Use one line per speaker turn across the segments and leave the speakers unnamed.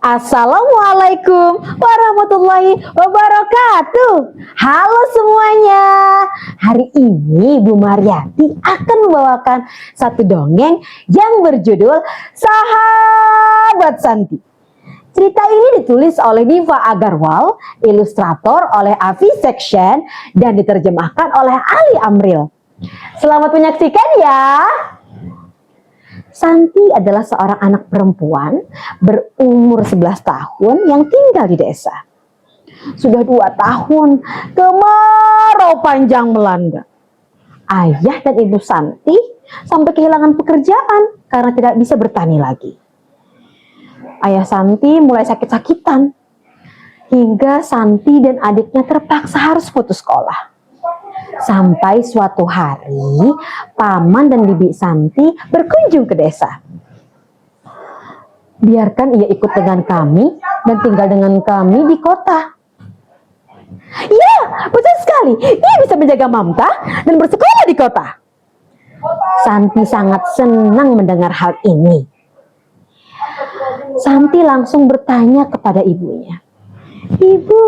Assalamualaikum warahmatullahi wabarakatuh. Halo semuanya. Hari ini Bu Mariati akan membawakan satu dongeng yang berjudul Sahabat Santi. Cerita ini ditulis oleh Niva Agarwal, ilustrator oleh Avi Section, dan diterjemahkan oleh Ali Amril. Selamat menyaksikan ya. Santi adalah seorang anak perempuan berumur 11 tahun yang tinggal di desa. Sudah 2 tahun kemarau panjang melanda. Ayah dan ibu Santi sampai kehilangan pekerjaan karena tidak bisa bertani lagi. Ayah Santi mulai sakit-sakitan hingga Santi dan adiknya terpaksa harus putus sekolah. Sampai suatu hari, paman dan bibi Santi berkunjung ke desa. Biarkan ia ikut dengan kami dan tinggal dengan kami di kota. Ya, betul sekali. Ia bisa menjaga Mamta dan bersekolah di kota. Santi sangat senang mendengar hal ini. Santi langsung bertanya kepada ibunya. Ibu,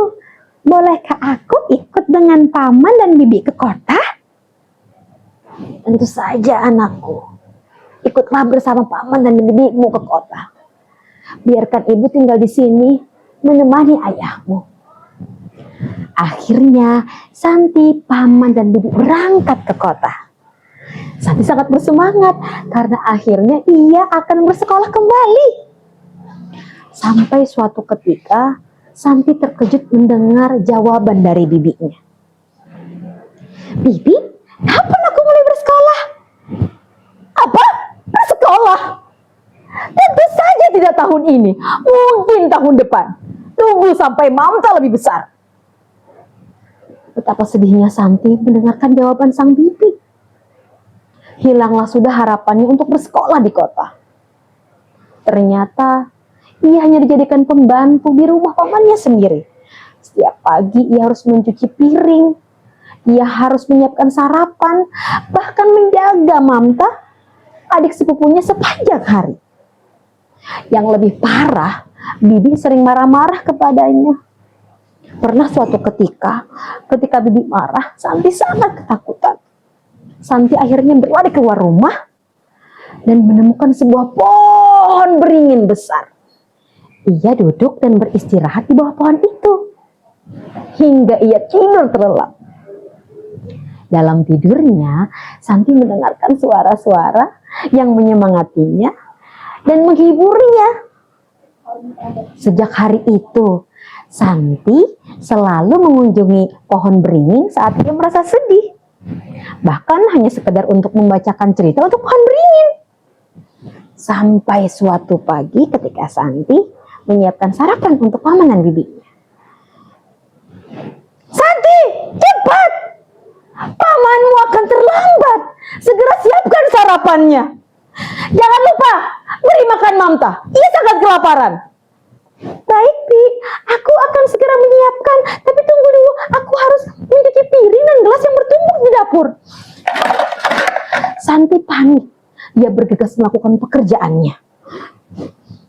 bolehkah aku ikut dengan paman dan bibi ke kota? Tentu saja anakku. Ikutlah bersama paman dan bibimu ke kota. Biarkan ibu tinggal di sini menemani ayahmu. Akhirnya Santi, paman dan bibi berangkat ke kota. Santi sangat bersemangat karena akhirnya ia akan bersekolah kembali. Sampai suatu ketika Santi terkejut mendengar jawaban dari bibinya. Bibi, kapan aku mulai bersekolah? Apa? Bersekolah? Tentu saja tidak tahun ini, mungkin tahun depan. Tunggu sampai Mamta lebih besar. Betapa sedihnya Santi mendengarkan jawaban sang bibi. Hilanglah sudah harapannya untuk bersekolah di kota. Ternyata ia hanya dijadikan pembantu di rumah pamannya sendiri. Setiap pagi ia harus mencuci piring, ia harus menyiapkan sarapan, bahkan menjaga Mamta, adik sepupunya sepanjang hari. Yang lebih parah, bibi sering marah-marah kepadanya. Pernah suatu ketika bibi marah, Santi sangat ketakutan. Santi akhirnya berlari keluar rumah dan menemukan sebuah pohon beringin besar. Ia duduk dan beristirahat di bawah pohon itu hingga ia tidur terlelap. Dalam tidurnya, Santi mendengarkan suara-suara yang menyemangatinya dan menghiburnya. Sejak hari itu, Santi selalu mengunjungi pohon beringin saat ia merasa sedih. Bahkan hanya sekedar untuk membacakan cerita untuk pohon beringin. Sampai suatu pagi ketika Santi menyiapkan sarapan untuk paman dan bibinya. Santi, cepat! Pamanmu akan terlambat. Segera siapkan sarapannya. Jangan lupa beri makan Mamta. Ia sangat kelaparan. Baik, Bi. Aku akan segera menyiapkan. Tapi tunggu dulu. Aku harus mencuci piring dan gelas yang bertumpuk di dapur. Santi panik. Dia bergegas melakukan pekerjaannya.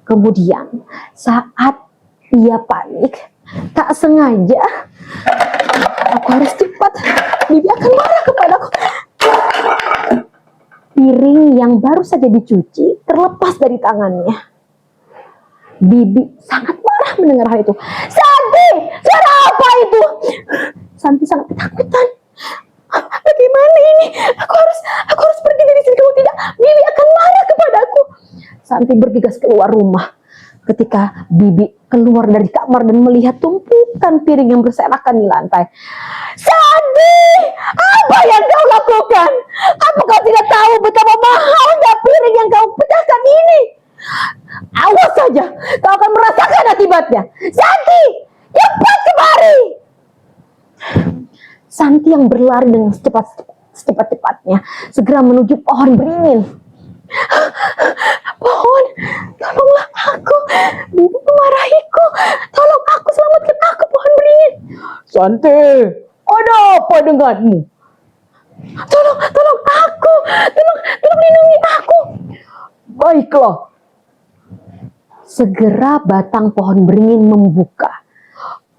Kemudian saat ia panik, tak sengaja, aku harus cepat, bibi akan marah kepadaku. Piring yang baru saja dicuci terlepas dari tangannya. Bibi sangat marah mendengar hal itu. Santi, suara apa itu? Santi sangat ketakutan. Bagaimana ini? Aku harus pergi dari sini, kalau tidak bibi akan marah kepadaku. Santi bergegas keluar rumah. Ketika bibi keluar dari kamar dan melihat tumpukan piring yang berserakan di lantai. Santi, apa yang kau lakukan? Apa kau tidak tahu betapa mahalnya piring yang kau pecahkan ini? Awas saja, kau akan merasakan akibatnya. Santi, cepat kemari. Santi yang berlari dengan secepat-cepatnya segera menuju pohon beringin. Pohon, tolonglah aku. Bibi memarahiku. Tolong aku, selamatkan aku, pohon beringin. Santi, ada apa denganmu? Tolong aku. Tolong lindungi aku. Baiklah, Segera batang pohon beringin membuka.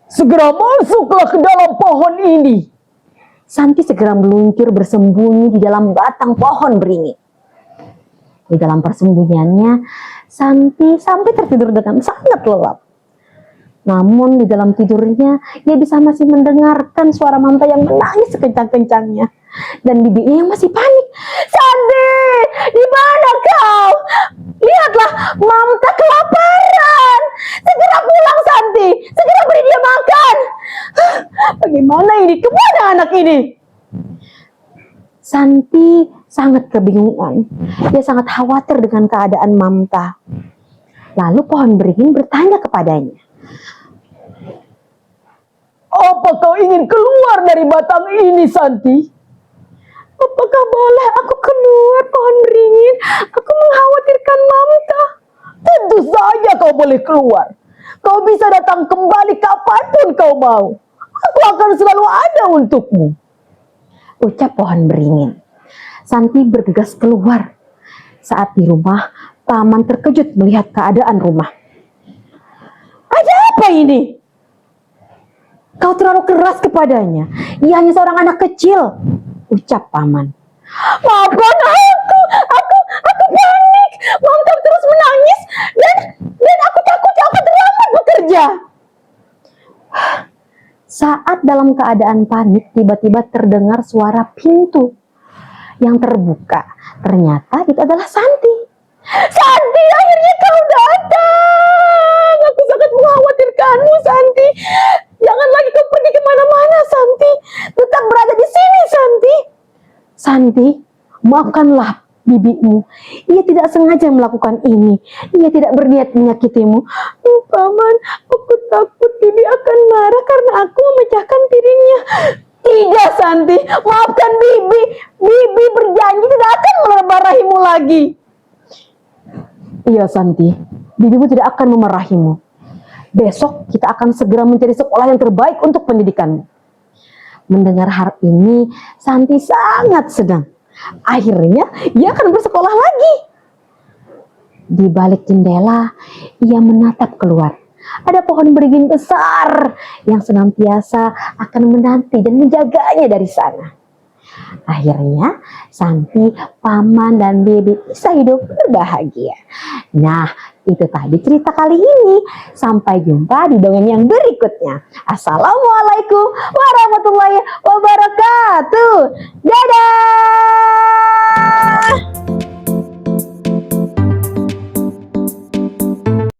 Segera masuklah ke dalam pohon ini.
Santi segera meluncur bersembunyi di dalam batang pohon beringin. Di dalam persembunyiannya, Santi sampai tertidur dengan sangat lelap. Namun di dalam tidurnya, ia bisa masih mendengarkan suara Mamta yang menangis sekencang-kencangnya. Dan bibinya yang masih panik. Santi, di mana kau? Lihatlah, Mamta kelaparan. Segera pulang Santi, segera beri dia makan.
Bagaimana ini? Kemana anak ini?
Santi sangat kebingungan. Dia sangat khawatir dengan keadaan Mamta. Lalu pohon beringin bertanya kepadanya.
Apa kau ingin keluar dari batang ini, Santi?
Apakah boleh aku keluar, pohon beringin? Aku mengkhawatirkan Mamta.
Tentu saja kau boleh keluar. Kau bisa datang kembali kapanpun kau mau. Aku akan selalu ada untukmu,
ucap pohon beringin. Santi bergegas keluar. Saat di rumah, paman terkejut melihat keadaan rumah.
Ada apa ini?
Kau terlalu keras kepadanya. Ia hanya seorang anak kecil, ucap paman.
Maafkan aku panik. Mamta terus menangis dan aku takut aku terlambat bekerja.
Saat dalam keadaan panik, tiba-tiba terdengar suara pintu yang terbuka. Ternyata itu adalah Santi.
Santi, akhirnya kau datang. Aku sangat mengkhawatirkanmu, Santi. Jangan lagi kau pergi kemana-mana, Santi. Tetap berada di sini, Santi.
Santi, maafkanlah bibimu. Ia tidak sengaja melakukan ini. Ia tidak berniat menyakitimu.
Paman, aku takut bibi akan marah karena aku memecahkan piringnya. Tidak, Santi. Maafkan bibi. Bibi berjanji tidak akan memarahimu lagi.
Iya, Santi. Bibimu tidak akan memarahimu. Besok kita akan segera mencari sekolah yang terbaik untuk pendidikanmu. Mendengar hal ini, Santi sangat senang. Akhirnya, ia akan bersekolah lagi. Di balik jendela, ia menatap keluar. Ada pohon beringin besar yang senantiasa akan menanti dan menjaganya dari sana. Akhirnya, Santi, paman, dan bibi bisa hidup berbahagia. Nah, itu tadi cerita kali ini. Sampai jumpa di dongeng yang berikutnya. Assalamualaikum warahmatullahi wabarakatuh.